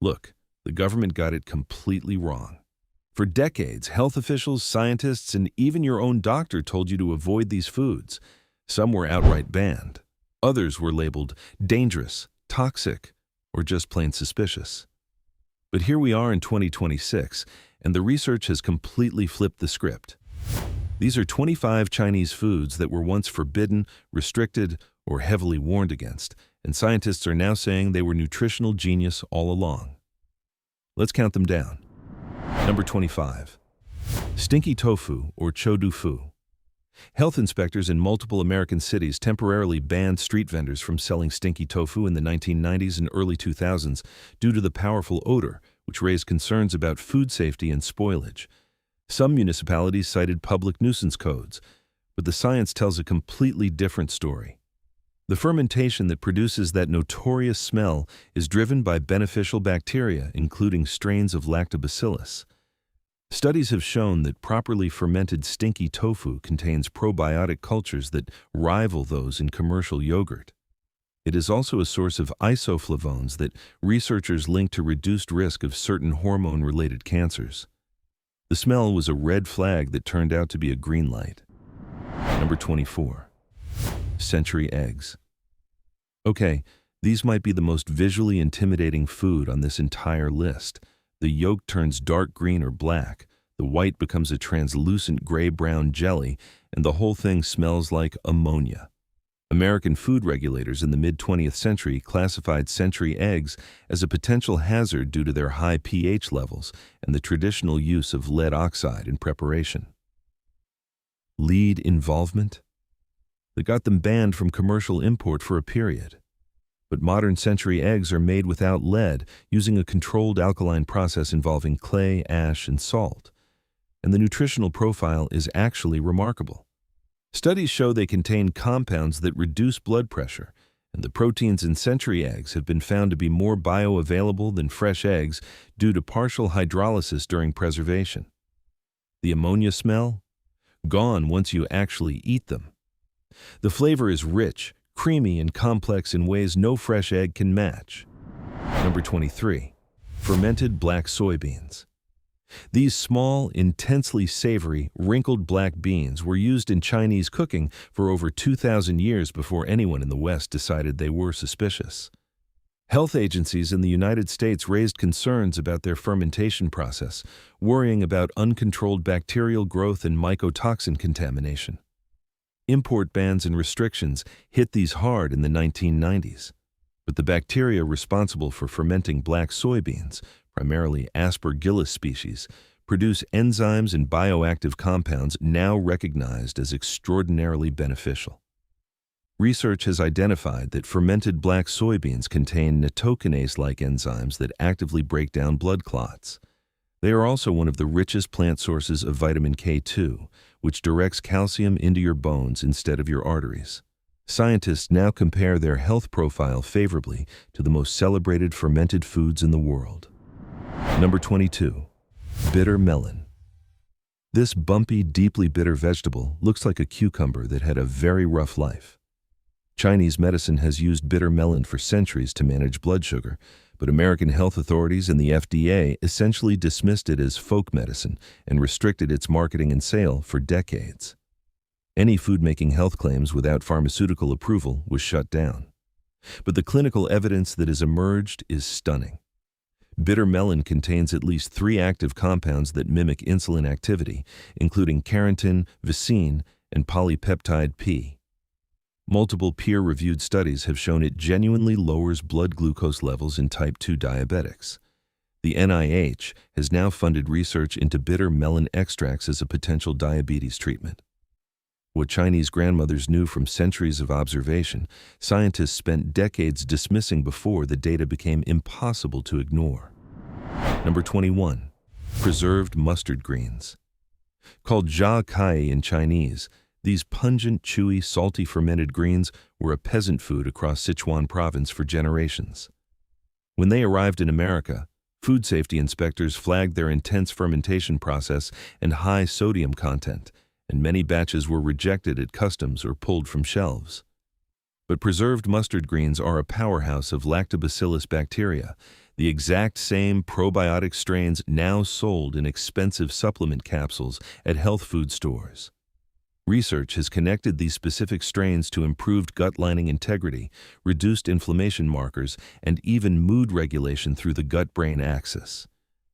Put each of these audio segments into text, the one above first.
Look, the government got it completely wrong. For decades, health officials, scientists, and even your own doctor told you to avoid these foods. Some were outright banned. Others were labeled dangerous, toxic, or just plain suspicious. But here we are in 2026, and the research has completely flipped the script. These are 25 Chinese foods that were once forbidden, restricted, or heavily warned against, and scientists are now saying they were nutritional genius all along. Let's count them down. Number 25. Stinky tofu, or chou-du-fu. Health inspectors in multiple American cities temporarily banned street vendors from selling stinky tofu in the 1990s and early 2000s due to the powerful odor, which raised concerns about food safety and spoilage. Some municipalities cited public nuisance codes, but the science tells a completely different story. The fermentation that produces that notorious smell is driven by beneficial bacteria, including strains of lactobacillus. Studies have shown that properly fermented stinky tofu contains probiotic cultures that rival those in commercial yogurt. It is also a source of isoflavones that researchers link to reduced risk of certain hormone-related cancers. The smell was a red flag that turned out to be a green light. Number 24. Century eggs. Okay, these might be the most visually intimidating food on this entire list. The yolk turns dark green or black, the white becomes a translucent gray-brown jelly, and the whole thing smells like ammonia. American food regulators in the mid-20th century classified century eggs as a potential hazard due to their high pH levels and the traditional use of lead oxide in preparation. Lead involvement? That got them banned from commercial import for a period. But modern century eggs are made without lead, using a controlled alkaline process involving clay, ash, and salt. And the nutritional profile is actually remarkable. Studies show they contain compounds that reduce blood pressure, and the proteins in century eggs have been found to be more bioavailable than fresh eggs due to partial hydrolysis during preservation. The ammonia smell? Gone once you actually eat them. The flavor is rich, creamy, and complex in ways no fresh egg can match. Number 23. Fermented black soybeans. These small, intensely savory, wrinkled black beans were used in Chinese cooking for over 2,000 years before anyone in the West decided they were suspicious. Health agencies in the United States raised concerns about their fermentation process, worrying about uncontrolled bacterial growth and mycotoxin contamination. Import bans and restrictions hit these hard in the 1990s, but the bacteria responsible for fermenting black soybeans, primarily Aspergillus species, produce enzymes and bioactive compounds now recognized as extraordinarily beneficial. Research has identified that fermented black soybeans contain natokinase-like enzymes that actively break down blood clots. They are also one of the richest plant sources of vitamin K2, which directs calcium into your bones instead of your arteries. Scientists now compare their health profile favorably to the most celebrated fermented foods in the world. Number 22. Bitter melon. This bumpy, deeply bitter vegetable looks like a cucumber that had a very rough life. Chinese medicine has used bitter melon for centuries to manage blood sugar, but American health authorities and the FDA essentially dismissed it as folk medicine and restricted its marketing and sale for decades. Any food-making health claims without pharmaceutical approval was shut down. But the clinical evidence that has emerged is stunning. Bitter melon contains at least 3 active compounds that mimic insulin activity, including carotene, vicine, and polypeptide P. Multiple peer-reviewed studies have shown it genuinely lowers blood glucose levels in type 2 diabetics. The NIH has now funded research into bitter melon extracts as a potential diabetes treatment. What Chinese grandmothers knew from centuries of observation, scientists spent decades dismissing before the data became impossible to ignore. Number 21. Preserved mustard greens. Called jia kai in Chinese, these pungent, chewy, salty fermented greens were a peasant food across Sichuan province for generations. When they arrived in America, food safety inspectors flagged their intense fermentation process and high sodium content, and many batches were rejected at customs or pulled from shelves. But preserved mustard greens are a powerhouse of lactobacillus bacteria, the exact same probiotic strains now sold in expensive supplement capsules at health food stores. Research has connected these specific strains to improved gut lining integrity, reduced inflammation markers, and even mood regulation through the gut-brain axis.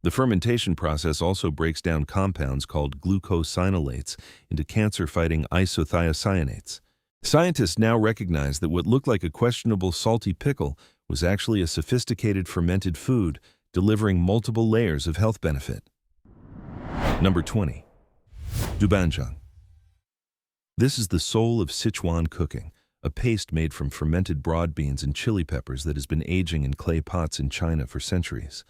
The fermentation process also breaks down compounds called glucosinolates into cancer-fighting isothiocyanates. Scientists now recognize that what looked like a questionable salty pickle was actually a sophisticated fermented food, delivering multiple layers of health benefit. Number 20. Doubanjiang. This is the soul of Sichuan cooking, a paste made from fermented broad beans and chili peppers that has been aging in clay pots in China for centuries.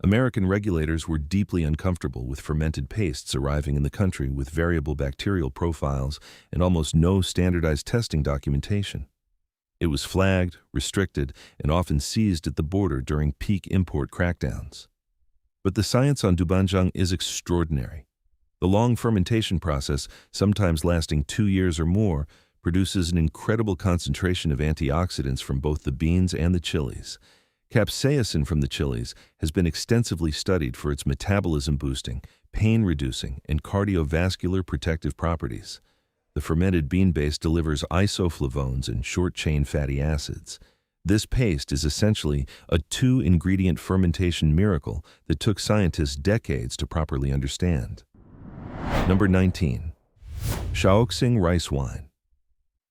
American regulators were deeply uncomfortable with fermented pastes arriving in the country with variable bacterial profiles and almost no standardized testing documentation. It was flagged, restricted, and often seized at the border during peak import crackdowns. But the science on Doubanjiang is extraordinary. The long fermentation process, sometimes lasting 2 years or more, produces an incredible concentration of antioxidants from both the beans and the chilies. Capsaicin from the chilies has been extensively studied for its metabolism-boosting, pain-reducing, and cardiovascular protective properties. The fermented bean base delivers isoflavones and short-chain fatty acids. This paste is essentially a 2-ingredient fermentation miracle that took scientists decades to properly understand. Number 19. Shaoxing rice wine.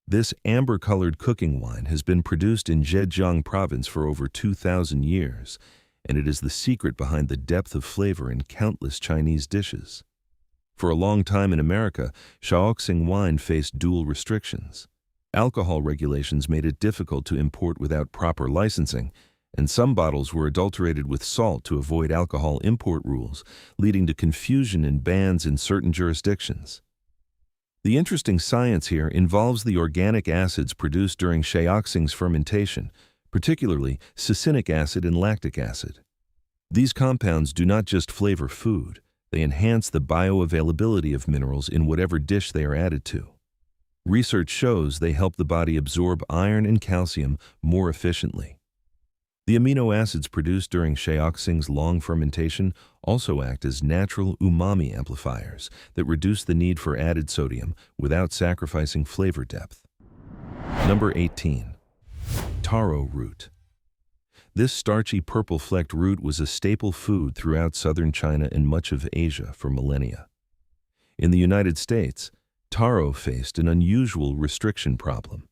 This amber-colored cooking wine has been produced in Zhejiang province for over 2,000 years, and it is the secret behind the depth of flavor in countless Chinese dishes. For a long time in America, Shaoxing wine faced dual restrictions. Alcohol regulations made it difficult to import without proper licensing, and some bottles were adulterated with salt to avoid alcohol import rules, leading to confusion and bans in certain jurisdictions. The interesting science here involves the organic acids produced during Shaoxing's fermentation, particularly succinic acid and lactic acid. These compounds do not just flavor food, they enhance the bioavailability of minerals in whatever dish they are added to. Research shows they help the body absorb iron and calcium more efficiently. The amino acids produced during Shaoxing's long fermentation also act as natural umami amplifiers that reduce the need for added sodium without sacrificing flavor depth. Number 18. Taro root. This starchy purple-flecked root was a staple food throughout southern China and much of Asia for millennia. In the United States, taro faced an unusual restriction problem.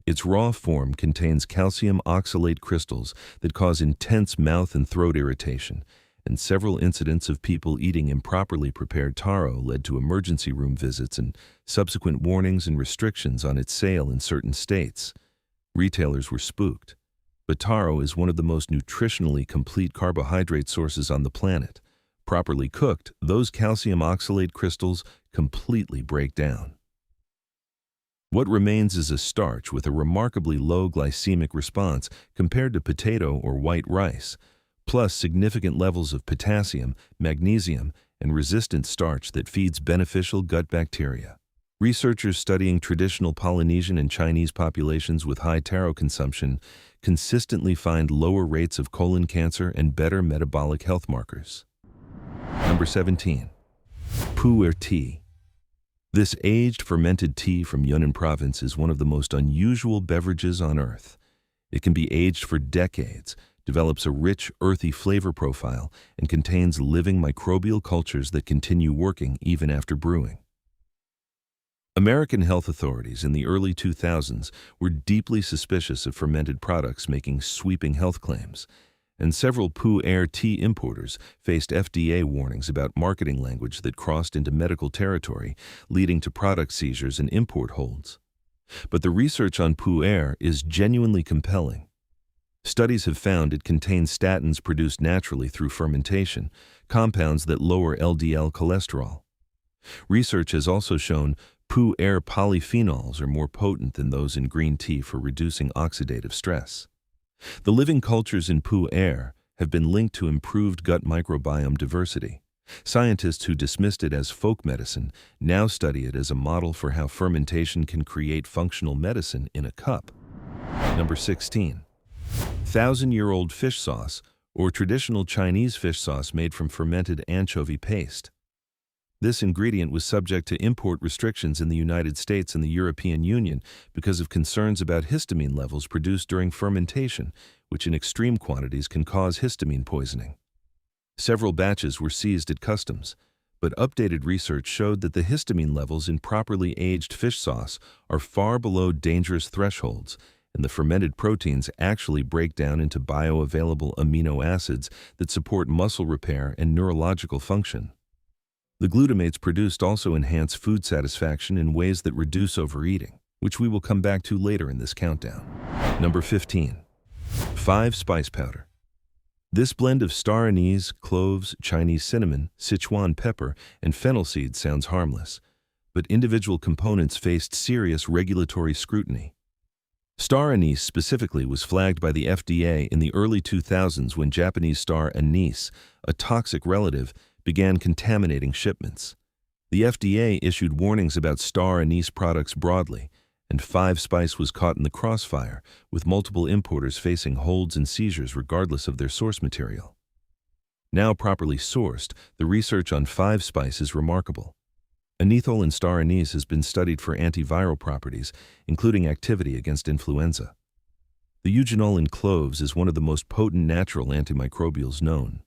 Its raw form contains calcium oxalate crystals that cause intense mouth and throat irritation, and several incidents of people eating improperly prepared taro led to emergency room visits and subsequent warnings and restrictions on its sale in certain states. Retailers were spooked. But taro is one of the most nutritionally complete carbohydrate sources on the planet. Properly cooked, those calcium oxalate crystals completely break down. What remains is a starch with a remarkably low glycemic response compared to potato or white rice, plus significant levels of potassium, magnesium, and resistant starch that feeds beneficial gut bacteria. Researchers studying traditional Polynesian and Chinese populations with high taro consumption consistently find lower rates of colon cancer and better metabolic health markers. Number 17. Pu-erh tea. This aged fermented tea from Yunnan province is one of the most unusual beverages on earth. It can be aged for decades, develops a rich, earthy flavor profile, and contains living microbial cultures that continue working even after brewing. American health authorities in the early 2000s were deeply suspicious of fermented products making sweeping health claims, and several Pu-erh tea importers faced FDA warnings about marketing language that crossed into medical territory, leading to product seizures and import holds. But the research on Pu-erh is genuinely compelling. Studies have found it contains statins produced naturally through fermentation, compounds that lower LDL cholesterol. Research has also shown Pu-erh polyphenols are more potent than those in green tea for reducing oxidative stress. The living cultures in Pu-erh have been linked to improved gut microbiome diversity. Scientists who dismissed it as folk medicine now study it as a model for how fermentation can create functional medicine in a cup. Number 16. 1,000-year-old fish sauce, or traditional Chinese fish sauce made from fermented anchovy paste. This ingredient was subject to import restrictions in the United States and the European Union because of concerns about histamine levels produced during fermentation, which in extreme quantities can cause histamine poisoning. Several batches were seized at customs, but updated research showed that the histamine levels in properly aged fish sauce are far below dangerous thresholds, and the fermented proteins actually break down into bioavailable amino acids that support muscle repair and neurological function. The glutamates produced also enhance food satisfaction in ways that reduce overeating, which we will come back to later in this countdown. Number 15. 5-spice powder. This blend of star anise, cloves, Chinese cinnamon, Sichuan pepper, and fennel seeds sounds harmless, but individual components faced serious regulatory scrutiny. Star anise specifically was flagged by the FDA in the early 2000s when Japanese star anise, a toxic relative, began contaminating shipments. The FDA issued warnings about star anise products broadly, and 5-spice was caught in the crossfire, with multiple importers facing holds and seizures regardless of their source material. Now properly sourced, the research on 5-spice is remarkable. Anethol in star anise has been studied for antiviral properties, including activity against influenza. The eugenol in cloves is one of the most potent natural antimicrobials known.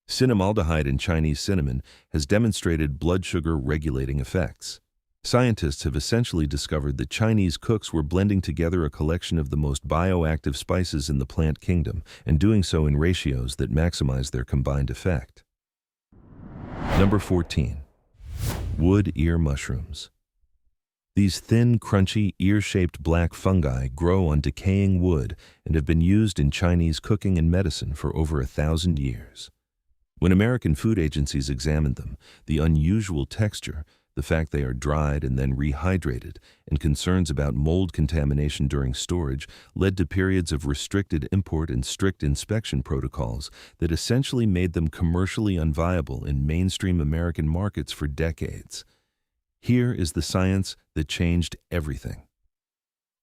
Cinnamaldehyde in Chinese cinnamon has demonstrated blood sugar regulating effects. Scientists have essentially discovered that Chinese cooks were blending together a collection of the most bioactive spices in the plant kingdom, and doing so in ratios that maximize their combined effect. Number 14. Wood ear mushrooms. These thin, crunchy, ear-shaped black fungi grow on decaying wood and have been used in Chinese cooking and medicine for over 1,000 years. When American food agencies examined them, the unusual texture, the fact they are dried and then rehydrated, and concerns about mold contamination during storage led to periods of restricted import and strict inspection protocols that essentially made them commercially unviable in mainstream American markets for decades. Here is the science that changed everything.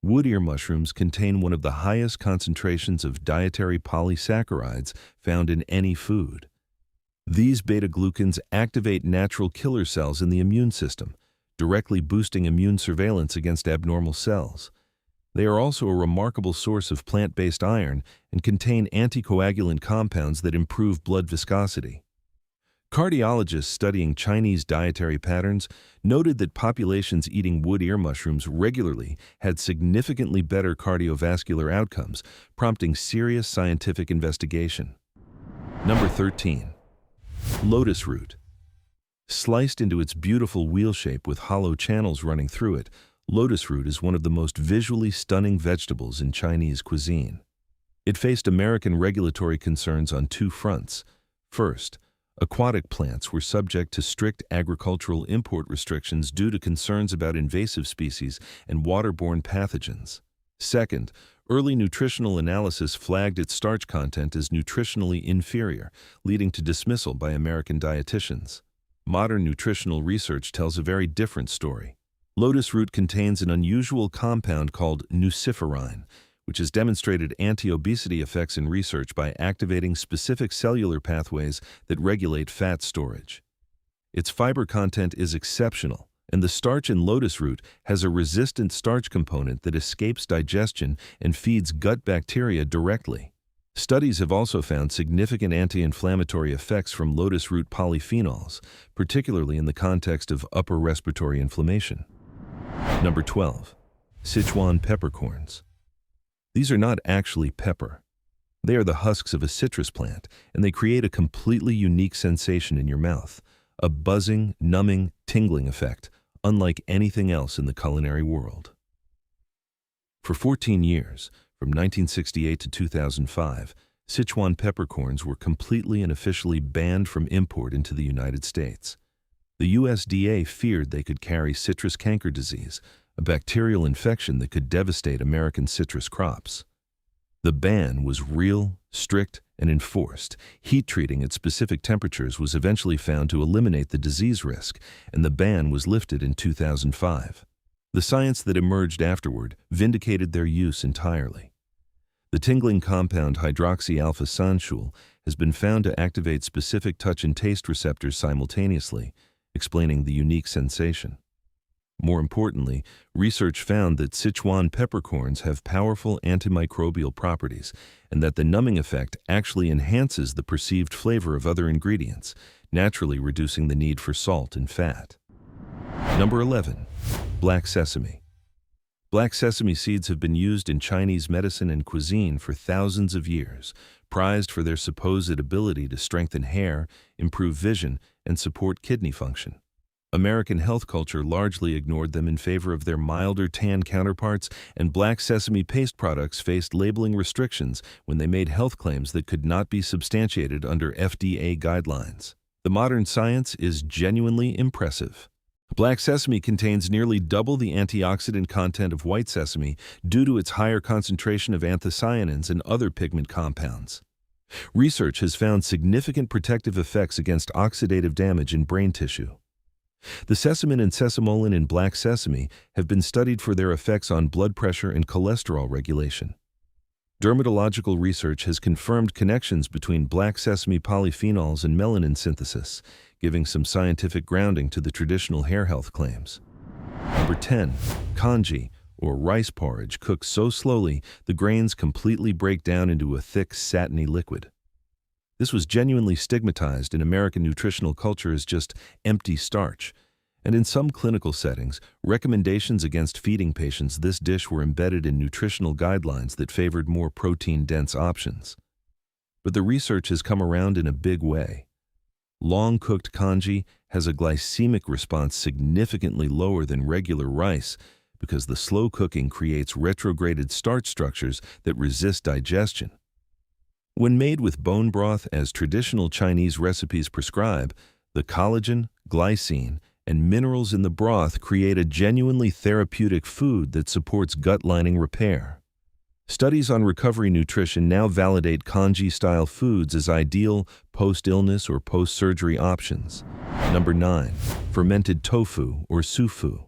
Wood ear mushrooms contain one of the highest concentrations of dietary polysaccharides found in any food. These beta-glucans activate natural killer cells in the immune system, directly boosting immune surveillance against abnormal cells. They are also a remarkable source of plant-based iron and contain anticoagulant compounds that improve blood viscosity. Cardiologists studying Chinese dietary patterns noted that populations eating wood ear mushrooms regularly had significantly better cardiovascular outcomes, prompting serious scientific investigation. Number 13. Lotus root. Sliced into its beautiful wheel shape with hollow channels running through it, lotus root is one of the most visually stunning vegetables in Chinese cuisine. It faced American regulatory concerns on two fronts. First, aquatic plants were subject to strict agricultural import restrictions due to concerns about invasive species and waterborne pathogens. Second, early nutritional analysis flagged its starch content as nutritionally inferior, leading to dismissal by American dietitians. Modern nutritional research tells a very different story. Lotus root contains an unusual compound called nuciferine, which has demonstrated anti-obesity effects in research by activating specific cellular pathways that regulate fat storage. Its fiber content is exceptional, and the starch in lotus root has a resistant starch component that escapes digestion and feeds gut bacteria directly. Studies have also found significant anti-inflammatory effects from lotus root polyphenols, particularly in the context of upper respiratory inflammation. Number 12. Sichuan peppercorns. These are not actually pepper. They are the husks of a citrus plant, and they create a completely unique sensation in your mouth, a buzzing, numbing, tingling effect, unlike anything else in the culinary world. For 14 years, from 1968 to 2005, Sichuan peppercorns were completely and officially banned from import into the United States. The USDA feared they could carry citrus canker disease, a bacterial infection that could devastate American citrus crops. The ban was real, strict, and enforced. Heat treating at specific temperatures was eventually found to eliminate the disease risk, and the ban was lifted in 2005. The science that emerged afterward vindicated their use entirely. The tingling compound hydroxy-alpha-sanshul has been found to activate specific touch and taste receptors simultaneously, explaining the unique sensation. More importantly, research found that Sichuan peppercorns have powerful antimicrobial properties and that the numbing effect actually enhances the perceived flavor of other ingredients, naturally reducing the need for salt and fat. Number 11. Black sesame. Black sesame seeds have been used in Chinese medicine and cuisine for thousands of years, prized for their supposed ability to strengthen hair, improve vision, and support kidney function. American health culture largely ignored them in favor of their milder tan counterparts, and black sesame paste products faced labeling restrictions when they made health claims that could not be substantiated under FDA guidelines. The modern science is genuinely impressive. Black sesame contains nearly double the antioxidant content of white sesame due to its higher concentration of anthocyanins and other pigment compounds. Research has found significant protective effects against oxidative damage in brain tissue. The sesamin and sesamolin in black sesame have been studied for their effects on blood pressure and cholesterol regulation. Dermatological research has confirmed connections between black sesame polyphenols and melanin synthesis, giving some scientific grounding to the traditional hair health claims. Number 10. Kanji, or rice porridge, cooked so slowly the grains completely break down into a thick, satiny liquid. This was genuinely stigmatized in American nutritional culture as just empty starch, and in some clinical settings, recommendations against feeding patients this dish were embedded in nutritional guidelines that favored more protein-dense options. But the research has come around in a big way. Long-cooked kanji has a glycemic response significantly lower than regular rice because the slow cooking creates retrograded starch structures that resist digestion. When made with bone broth as traditional Chinese recipes prescribe, the collagen, glycine, and minerals in the broth create a genuinely therapeutic food that supports gut lining repair. Studies on recovery nutrition now validate kanji-style foods as ideal post-illness or post-surgery options. Number 9. Fermented tofu or Sufu.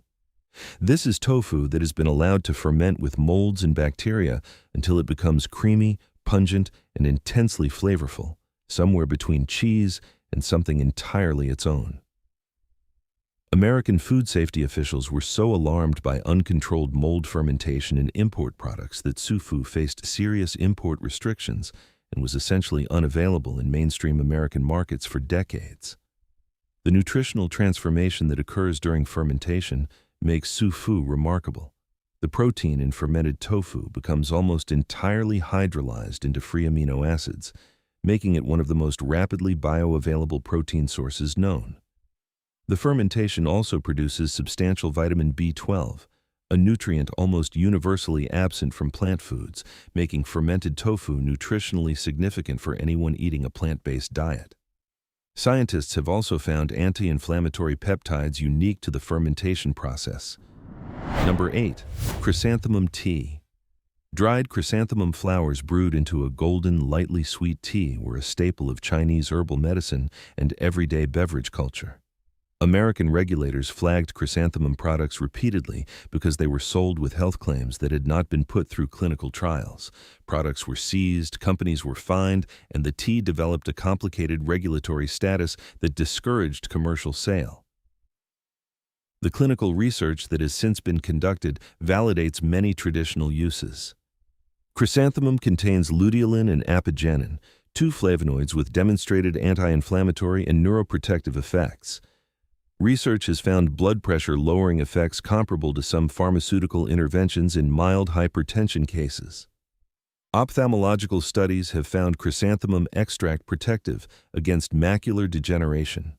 This is tofu that has been allowed to ferment with molds and bacteria until it becomes creamy, pungent, and intensely flavorful, somewhere between cheese and something entirely its own. American food safety officials were so alarmed by uncontrolled mold fermentation in import products that Sufu faced serious import restrictions and was essentially unavailable in mainstream American markets for decades. The nutritional transformation that occurs during fermentation makes Sufu remarkable. The protein in fermented tofu becomes almost entirely hydrolyzed into free amino acids, making it one of the most rapidly bioavailable protein sources known. The fermentation also produces substantial vitamin B12, a nutrient almost universally absent from plant foods, making fermented tofu nutritionally significant for anyone eating a plant-based diet. Scientists have also found anti-inflammatory peptides unique to the fermentation process. Number 8. Chrysanthemum tea. Dried chrysanthemum flowers brewed into a golden, lightly sweet tea were a staple of Chinese herbal medicine and everyday beverage culture. American regulators flagged chrysanthemum products repeatedly because they were sold with health claims that had not been put through clinical trials. Products were seized, companies were fined, and the tea developed a complicated regulatory status that discouraged commercial sale. The clinical research that has since been conducted validates many traditional uses. Chrysanthemum contains luteolin and apigenin, two flavonoids with demonstrated anti-inflammatory and neuroprotective effects. Research has found blood pressure lowering effects comparable to some pharmaceutical interventions in mild hypertension cases. Ophthalmological studies have found chrysanthemum extract protective against macular degeneration.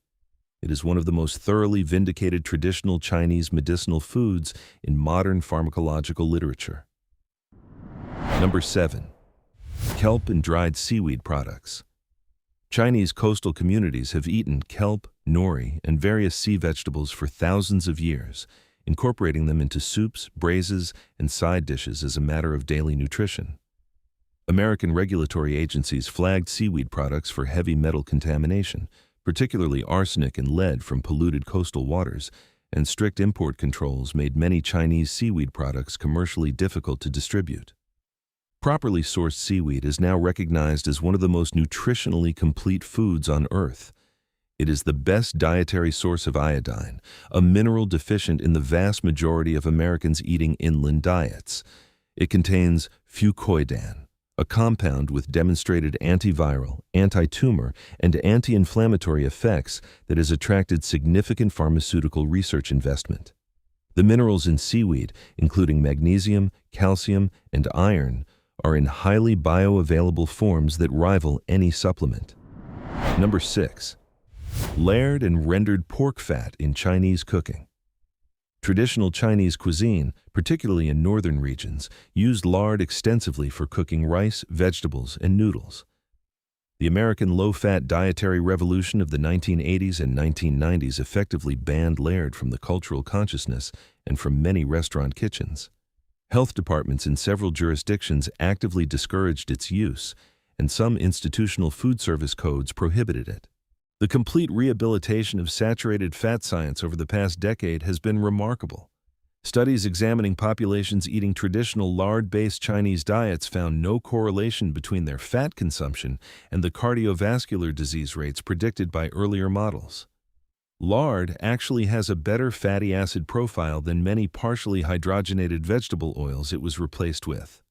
It is one of the most thoroughly vindicated traditional Chinese medicinal foods in modern pharmacological literature. Number 7. Kelp and dried seaweed products. Chinese coastal communities have eaten kelp, nori, and various sea vegetables for thousands of years, incorporating them into soups, braises, and side dishes as a matter of daily nutrition. American regulatory agencies flagged seaweed products for heavy metal contamination, particularly arsenic and lead from polluted coastal waters, and strict import controls made many Chinese seaweed products commercially difficult to distribute. Properly sourced seaweed is now recognized as one of the most nutritionally complete foods on Earth. It is the best dietary source of iodine, a mineral deficient in the vast majority of Americans eating inland diets. It contains fucoidan, a compound with demonstrated antiviral, anti-tumor, and anti-inflammatory effects that has attracted significant pharmaceutical research investment. The minerals in seaweed, including magnesium, calcium, and iron, are in highly bioavailable forms that rival any supplement. Number 6. Layered and rendered pork fat in Chinese cooking. Traditional Chinese cuisine, particularly in northern regions, used lard extensively for cooking rice, vegetables, and noodles. The American low-fat dietary revolution of the 1980s and 1990s effectively banned lard from the cultural consciousness and from many restaurant kitchens. Health departments in several jurisdictions actively discouraged its use, and some institutional food service codes prohibited it. The complete rehabilitation of saturated fat science over the past decade has been remarkable. Studies examining populations eating traditional lard-based Chinese diets found no correlation between their fat consumption and the cardiovascular disease rates predicted by earlier models. Lard actually has a better fatty acid profile than many partially hydrogenated vegetable oils it was replaced with.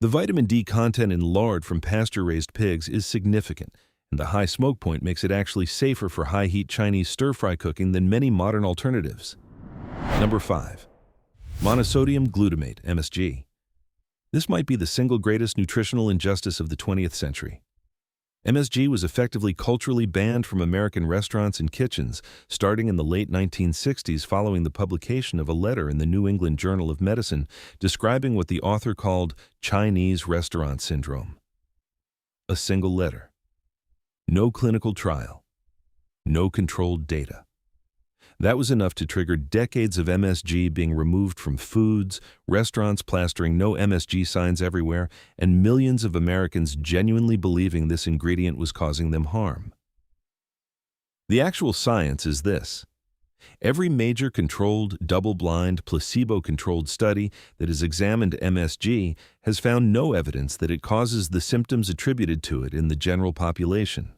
The vitamin D content in lard from pasture-raised pigs is significant, and the high smoke point makes it actually safer for high-heat Chinese stir-fry cooking than many modern alternatives. Number 5. Monosodium glutamate, MSG. This might be the single greatest nutritional injustice of the 20th century. MSG was effectively culturally banned from American restaurants and kitchens starting in the late 1960s following the publication of a letter in the New England Journal of Medicine describing what the author called Chinese restaurant syndrome. A single letter. No clinical trial. No controlled data. That was enough to trigger decades of MSG being removed from foods, restaurants plastering no MSG signs everywhere, and millions of Americans genuinely believing this ingredient was causing them harm. The actual science is this. Every major controlled, double-blind, placebo-controlled study that has examined MSG has found no evidence that it causes the symptoms attributed to it in the general population.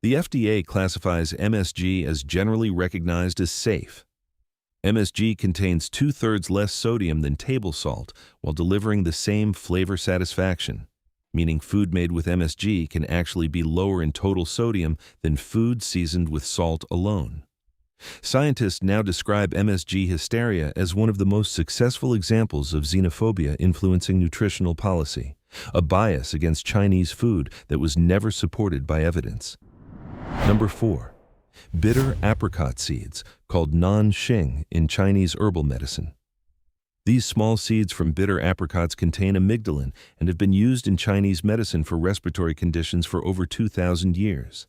The FDA classifies MSG as generally recognized as safe. MSG contains 2/3 less sodium than table salt while delivering the same flavor satisfaction, meaning food made with MSG can actually be lower in total sodium than food seasoned with salt alone. Scientists now describe MSG hysteria as one of the most successful examples of xenophobia influencing nutritional policy, a bias against Chinese food that was never supported by evidence. Number 4. Bitter apricot seeds, called nanxing in Chinese herbal medicine. These small seeds from bitter apricots contain amygdalin and have been used in Chinese medicine for respiratory conditions for over 2,000 years.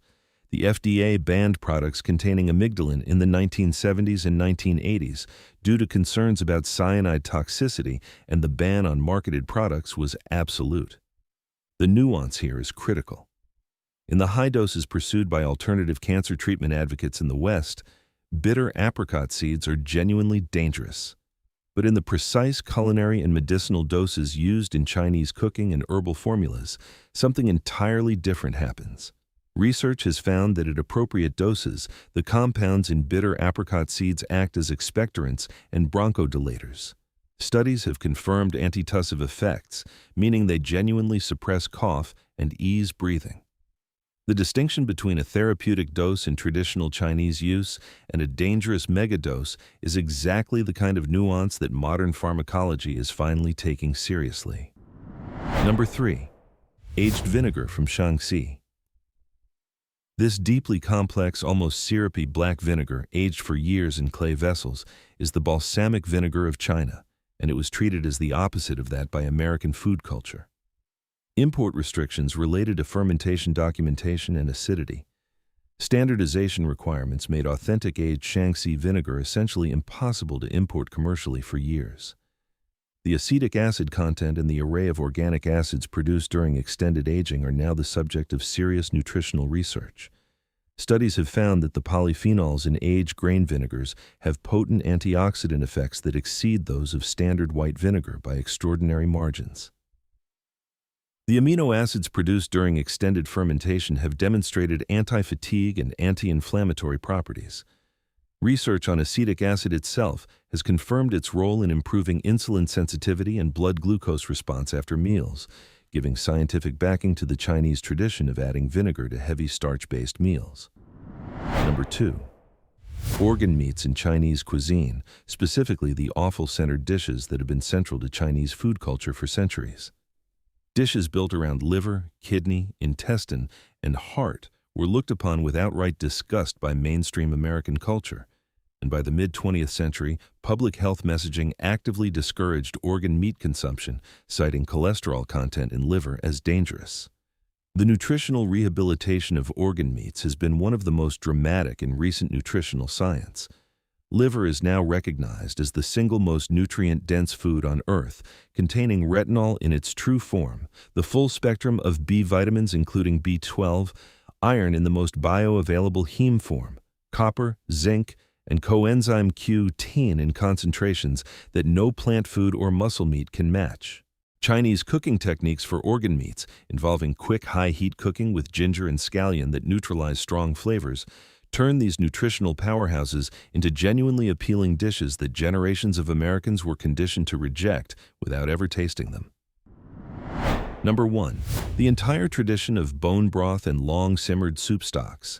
The FDA banned products containing amygdalin in the 1970s and 1980s due to concerns about cyanide toxicity, and the ban on marketed products was absolute. The nuance here is critical. In the high doses pursued by alternative cancer treatment advocates in the West, bitter apricot seeds are genuinely dangerous. But in the precise culinary and medicinal doses used in Chinese cooking and herbal formulas, something entirely different happens. Research has found that at appropriate doses, the compounds in bitter apricot seeds act as expectorants and bronchodilators. Studies have confirmed antitussive effects, meaning they genuinely suppress cough and ease breathing. The distinction between a therapeutic dose in traditional Chinese use and a dangerous megadose is exactly the kind of nuance that modern pharmacology is finally taking seriously. Number 3. Aged vinegar from Shanxi. This deeply complex, almost syrupy black vinegar, aged for years in clay vessels, is the balsamic vinegar of China, and it was treated as the opposite of that by American food culture. Import restrictions related to fermentation documentation and acidity. Standardization requirements made authentic aged Shanxi vinegar essentially impossible to import commercially for years. The acetic acid content and the array of organic acids produced during extended aging are now the subject of serious nutritional research. Studies have found that the polyphenols in aged grain vinegars have potent antioxidant effects that exceed those of standard white vinegar by extraordinary margins. The amino acids produced during extended fermentation have demonstrated anti-fatigue and anti-inflammatory properties. Research on acetic acid itself has confirmed its role in improving insulin sensitivity and blood glucose response after meals, giving scientific backing to the Chinese tradition of adding vinegar to heavy starch-based meals. Number 2. Organ meats in Chinese cuisine, specifically the offal-centered dishes that have been central to Chinese food culture for centuries. Dishes built around liver, kidney, intestine, and heart were looked upon with outright disgust by mainstream American culture, and by the mid-20th century, public health messaging actively discouraged organ meat consumption, citing cholesterol content in liver as dangerous. The nutritional rehabilitation of organ meats has been one of the most dramatic in recent nutritional science. Liver is now recognized as the single most nutrient-dense food on Earth, containing retinol in its true form, the full spectrum of B vitamins including B12, iron in the most bioavailable heme form, copper, zinc, and coenzyme Q10 in concentrations that no plant food or muscle meat can match. Chinese cooking techniques for organ meats, involving quick high-heat cooking with ginger and scallion that neutralize strong flavors, turn these nutritional powerhouses into genuinely appealing dishes that generations of Americans were conditioned to reject without ever tasting them. Number 1. The entire tradition of bone broth and long-simmered soup stocks.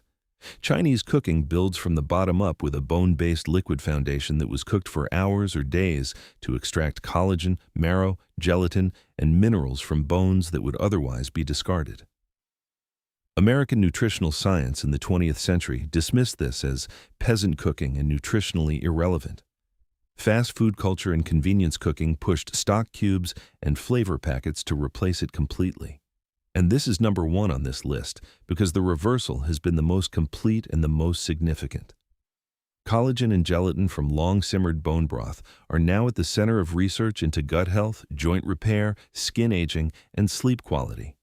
Chinese cooking builds from the bottom up with a bone-based liquid foundation that was cooked for hours or days to extract collagen, marrow, gelatin, and minerals from bones that would otherwise be discarded. American nutritional science in the 20th century dismissed this as peasant cooking and nutritionally irrelevant. Fast food culture and convenience cooking pushed stock cubes and flavor packets to replace it completely. And this is number 1 on this list because the reversal has been the most complete and the most significant. Collagen and gelatin from long-simmered bone broth are now at the center of research into gut health, joint repair, skin aging, and sleep quality.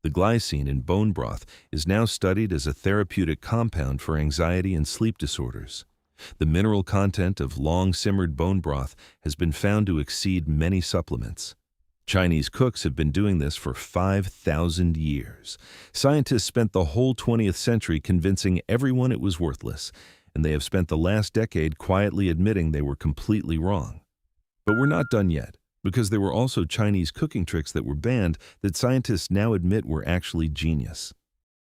The glycine in bone broth is now studied as a therapeutic compound for anxiety and sleep disorders. The mineral content of long-simmered bone broth has been found to exceed many supplements. Chinese cooks have been doing this for 5,000 years. Scientists spent the whole 20th century convincing everyone it was worthless, and they have spent the last decade quietly admitting they were completely wrong. But we're not done yet, because there were also Chinese cooking tricks that were banned that scientists now admit were actually genius.